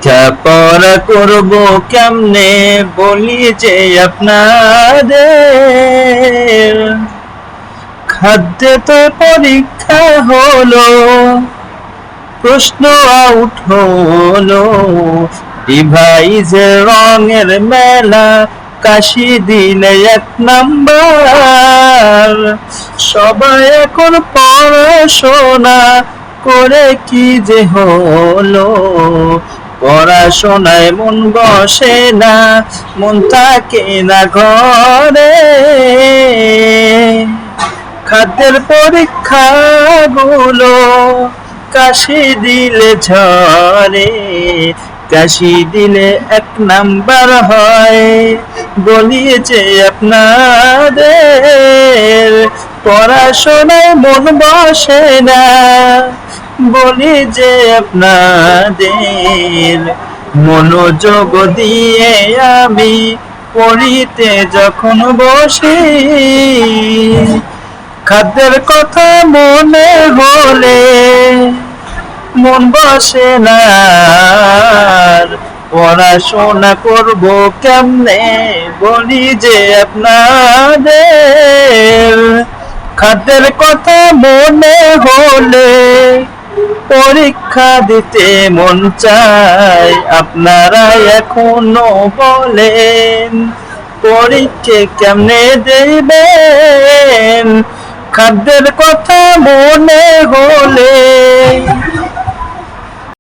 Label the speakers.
Speaker 1: লেখাপড়া করব কেমনে বলি যে আপনাদের, খাদ্যে তো পরীক্ষা হলো, প্রশ্ন আউট হলো, ডিভাইসের রঙের মেলা, কাশি দিলে 1 নাম্বার। সবাই এখন পড়াশোনা করে কি যে হলো, পড়াশোনায় মন বসে না, মন থাকে না ঘরে। খাদ্যের পরীক্ষাগুলো কাশি দিলে ঝরে, কাশি দিলে 1 নাম্বার হয়, বলি যে আপনাদের পড়াশোনায় মন বসে না, বলি যে আপনাদের মনোযোগ দিয়ে আমি পড়িতে যখন বসি, খাদ্যের কথা মনে হলে মন বসে না, পড়াশোনা করব কেমনে বলি যে আপনাদের। খাদ্যের কথা মনে হলে পরীক্ষা দিতে মন চায়, আপনারা এখনো বলেন পরীক্ষা কেমনে দেবেন। খাদ্যের কথা মনে হলে